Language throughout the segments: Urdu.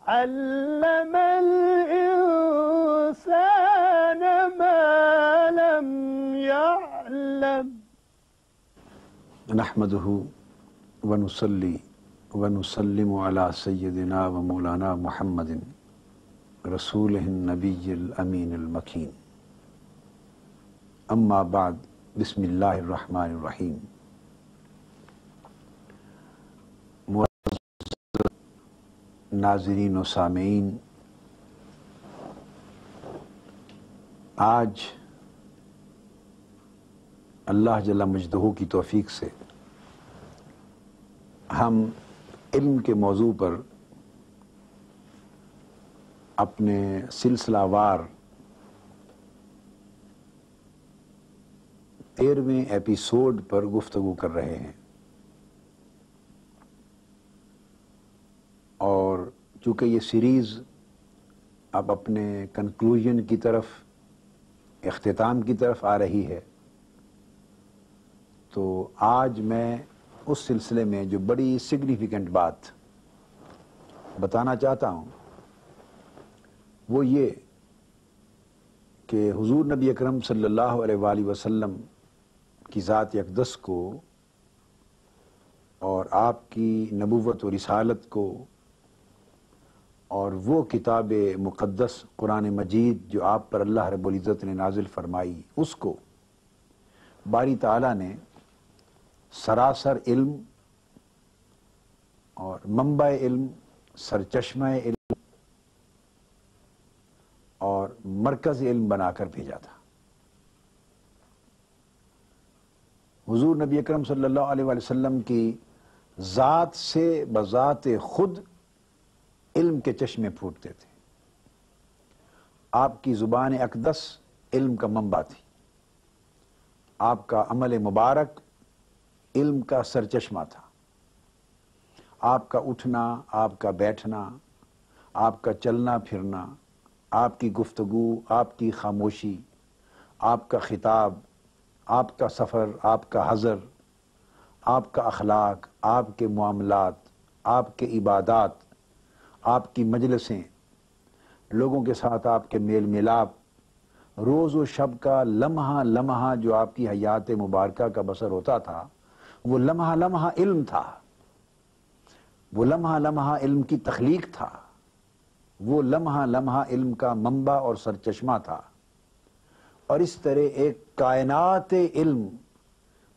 علم الإنسان ما لم يعلم نحمده ونصلي ونسلم على سيدنا ومولانا محمد رسوله النبي الأمين المكين اما بعد بسم اللہ الرحمن الرحیم۔ ناظرین و سامعین، آج اللہ جل مجدہ کی توفیق سے ہم علم کے موضوع پر اپنے سلسلہ وار 13ویں ایپیسوڈ پر گفتگو کر رہے ہیں، اور چونکہ یہ سیریز اب اپنے کنکلوژن کی طرف، اختتام کی طرف آ رہی ہے، تو آج میں اس سلسلے میں جو بڑی سگنیفیکنٹ بات بتانا چاہتا ہوں وہ یہ کہ حضور نبی اکرم صلی اللہ علیہ وآلہ وسلم کی ذات اقدس کو اور آپ کی نبوت و رسالت کو اور وہ کتاب مقدس قرآن مجید جو آپ پر اللہ رب العزت نے نازل فرمائی، اس کو باری تعالیٰ نے سراسر علم اور منبع علم، سرچشمہ علم اور مرکز علم بنا کر بھیجا تھا۔ حضور نبی اکرم صلی اللہ علیہ وسلم کی ذات سے بذات خود علم کے چشمے پھوٹتے تھے۔ آپ کی زبان اقدس علم کا منبع تھی، آپ کا عمل مبارک علم کا سرچشمہ تھا، آپ کا اٹھنا، آپ کا بیٹھنا، آپ کا چلنا پھرنا، آپ کی گفتگو، آپ کی خاموشی، آپ کا خطاب، آپ کا سفر، آپ کا حضر، آپ کا اخلاق، آپ کے معاملات، آپ کے عبادات، آپ کی مجلسیں، لوگوں کے ساتھ آپ کے میل ملاپ، روز و شب کا لمحہ لمحہ جو آپ کی حیات مبارکہ کا بسر ہوتا تھا، وہ لمحہ لمحہ علم تھا، وہ لمحہ لمحہ علم کی تخلیق تھا، وہ لمحہ لمحہ علم کا منبع اور سرچشمہ تھا۔ اور اس طرح ایک کائنات علم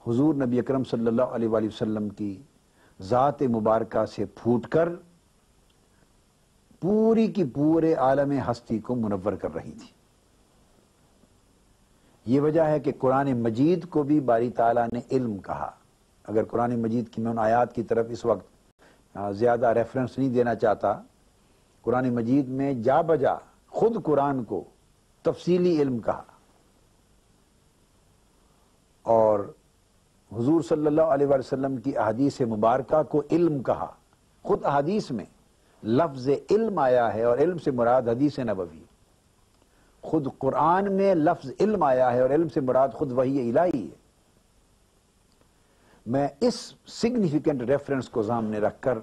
حضور نبی اکرم صلی اللہ علیہ وآلہ وسلم کی ذات مبارکہ سے پھوٹ کر پوری کی پورے عالم ہستی کو منور کر رہی تھی۔ یہ وجہ ہے کہ قرآن مجید کو بھی باری تعالیٰ نے علم کہا۔ اگر قرآن مجید کی میں ان آیات کی طرف اس وقت زیادہ ریفرنس نہیں دینا چاہتا، قرآن مجید میں جا بجا خود قرآن کو تفصیلی علم کہا، اور حضور صلی اللہ علیہ وسلم کی احادیث مبارکہ کو علم کہا۔ خود احادیث میں لفظ علم آیا ہے، اور علم سے مراد حدیث نبوی۔ خود قرآن میں لفظ علم آیا ہے اور علم سے مراد خود وحی الہی ہے۔ میں اس سگنیفیکنٹ ریفرنس کو سامنے رکھ کر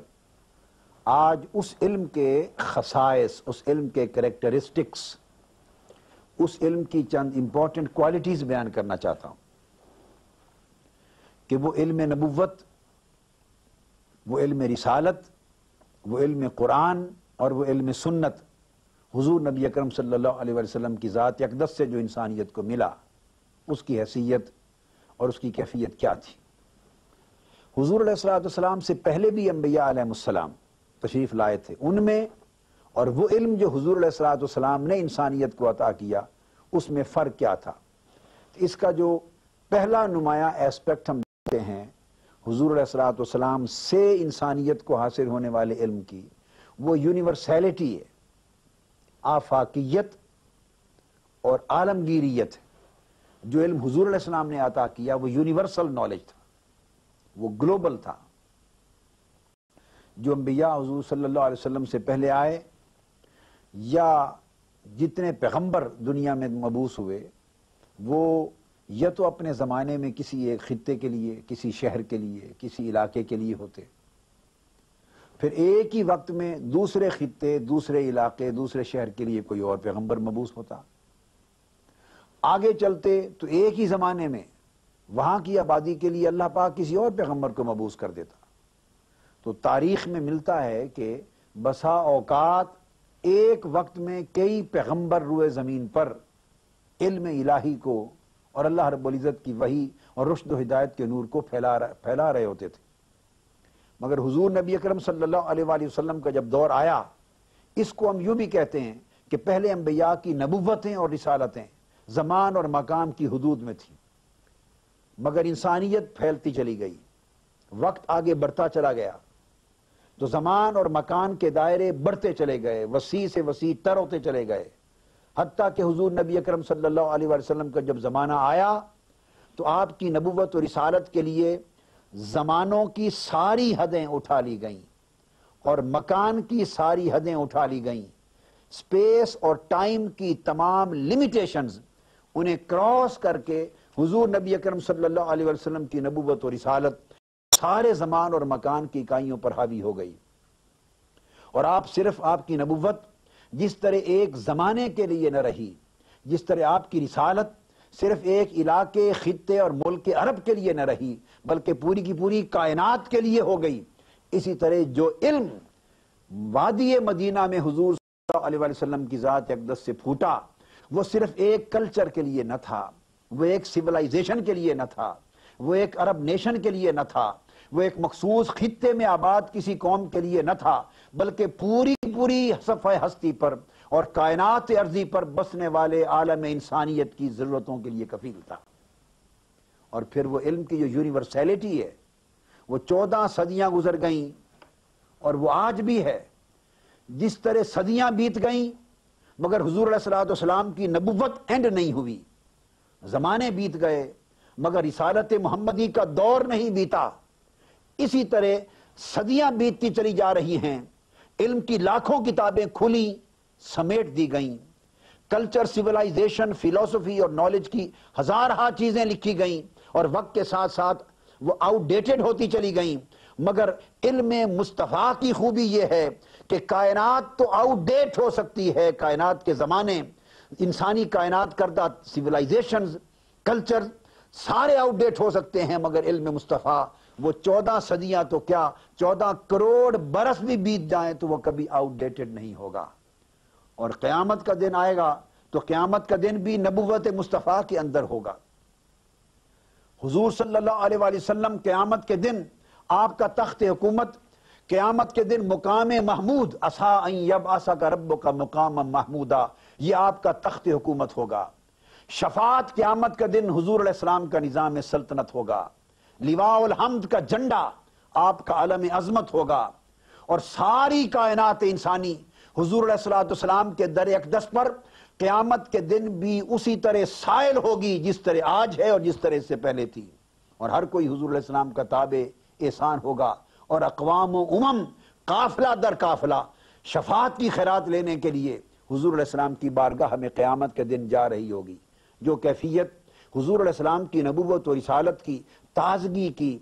آج اس علم کے خصائص، اس علم کے کریکٹرسٹکس، اس علم کی چند امپورٹنٹ کوالٹیز بیان کرنا چاہتا ہوں کہ وہ علم نبوت، وہ علم رسالت، وہ علم قرآن اور وہ علم سنت حضور نبی اکرم صلی اللہ علیہ وسلم کی ذات اقدس سے جو انسانیت کو ملا، اس کی حیثیت اور اس کی کیفیت کیا تھی۔ حضور علیہ السلام سے پہلے بھی انبیاء علیہ السلام تشریف لائے تھے، ان میں اور وہ علم جو حضور علیہ السلام نے انسانیت کو عطا کیا، اس میں فرق کیا تھا۔ اس کا جو پہلا نمایاں ایسپیکٹ ہم دیکھتے ہیں حضور علیہ السلام سے انسانیت کو حاصل ہونے والے علم کی، وہ یونیورسیلٹی ہے، آفاقیت اور عالمگیریت ہے۔ جو علم حضور علیہ السلام نے عطا کیا وہ یونیورسل نالج تھا، وہ گلوبل تھا۔ جو انبیاء حضور صلی اللہ علیہ وسلم سے پہلے آئے یا جتنے پیغمبر دنیا میں مبعوث ہوئے، وہ یا تو اپنے زمانے میں کسی ایک خطے کے لیے، کسی شہر کے لیے، کسی علاقے کے لیے ہوتے، پھر ایک ہی وقت میں دوسرے خطے، دوسرے علاقے، دوسرے شہر کے لیے کوئی اور پیغمبر مبعوث ہوتا. آگے چلتے تو ایک ہی زمانے میں وہاں کی آبادی کے لیے اللہ پاک کسی اور پیغمبر کو مبعوث کر دیتا. تو تاریخ میں ملتا ہے کہ بسا اوقات ایک وقت میں کئی پیغمبر روئے زمین پر علم الہی کو اور اللہ رب العزت کی وحی اور رشد و ہدایت کے نور کو پھیلا رہے ہوتے تھے. مگر حضور نبی اکرم صلی اللہ علیہ وآلہ وسلم کا جب دور آیا، اس کو ہم یوں بھی کہتے ہیں کہ پہلے انبیاء کی نبوتیں اور رسالتیں زمان اور مکان کی حدود میں تھیں، مگر انسانیت پھیلتی چلی گئی، وقت آگے بڑھتا چلا گیا تو زمان اور مکان کے دائرے بڑھتے چلے گئے، وسیع سے وسیع تر ہوتے چلے گئے، حتیٰ کہ حضور نبی اکرم صلی اللہ علیہ وسلم کا جب زمانہ آیا تو آپ کی نبوت اور رسالت کے لیے زمانوں کی ساری حدیں اٹھا لی گئیں اور مکان کی ساری حدیں اٹھا لی گئیں. اسپیس اور ٹائم کی تمام لمیٹیشنز انہیں کراس کر کے حضور نبی اکرم صلی اللہ علیہ وسلم کی نبوت اور رسالت سارے زمان اور مکان کی اکائیوں پر حاوی ہو گئی. اور آپ کی نبوت جس طرح ایک زمانے کے لیے نہ رہی، جس طرح آپ کی رسالت صرف ایک علاقے، خطے اور ملک عرب کے لیے نہ رہی بلکہ پوری کی پوری کائنات کے لیے ہو گئی، اسی طرح جو علم وادی مدینہ میں حضور صلی اللہ علیہ وسلم کی ذات اقدس سے پھوٹا، وہ صرف ایک کلچر کے لیے نہ تھا، وہ ایک سیولائزیشن کے لیے نہ تھا، وہ ایک عرب نیشن کے لیے نہ تھا، وہ ایک مخصوص خطے میں آباد کسی قوم کے لیے نہ تھا، بلکہ پوری صفحہ ہستی پر اور کائنات ارضی پر بسنے والے عالم انسانیت کی ضرورتوں کے لیے کفیل تھا. اور پھر وہ علم کی جو یونیورسیلٹی ہے وہ 14 صدیاں گزر گئیں اور وہ آج بھی ہے. جس طرح صدیاں بیت گئیں مگر حضور علیہ السلام کی نبوت اینڈ نہیں ہوئی، زمانے بیت گئے مگر رسالت محمدی کا دور نہیں بیتا، اسی طرح صدیاں بیتتی چلی جا رہی ہیں. علم کی لاکھوں کتابیں کھلی، سمیٹ دی گئیں، کلچر، سیولائزیشن، فلسفی اور نالج کی ہزارہا چیزیں لکھی گئیں اور وقت کے ساتھ ساتھ وہ آؤٹ ڈیٹڈ ہوتی چلی گئیں. مگر علم مصطفیٰ کی خوبی یہ ہے کہ کائنات تو آؤٹ ڈیٹ ہو سکتی ہے، کائنات کے زمانے، انسانی کائنات کردہ سیولائزیشنز، کلچر سارے آؤٹ ڈیٹ ہو سکتے ہیں، مگر علم مصطفیٰ وہ 14 صدیاں تو کیا 14 کروڑ برس بھی بیت جائیں تو وہ کبھی آؤٹ ڈیٹڈ نہیں ہوگا. اور قیامت کا دن آئے گا تو قیامت کا دن بھی نبوت مصطفیٰ کے اندر ہوگا. حضور صلی اللہ علیہ وآلہ وسلم قیامت کے دن آپ کا تخت حکومت، قیامت کے دن مقام محمود، عسیٰ ان یبعثک ربک مقاما محمودا، یہ آپ کا تخت حکومت ہوگا. شفاعت قیامت کا دن حضور علیہ السلام کا نظام سلطنت ہوگا. لواء الحمد کا جھنڈا آپ کا علم عظمت ہوگا. اور ساری کائنات انسانی حضور علیہ السلام کے در اقدس پر قیامت کے دن بھی اسی طرح سائل ہوگی جس طرح آج ہے اور جس طرح اس سے پہلے تھی. اور ہر کوئی حضور علیہ السلام کا تابع احسان ہوگا اور اقوام و امم قافلہ در قافلہ شفاعت کی خیرات لینے کے لیے حضور علیہ السلام کی بارگاہ میں قیامت کے دن جا رہی ہوگی. جو کیفیت حضور علیہ السلام کی نبوت و رسالت کی تازگی کی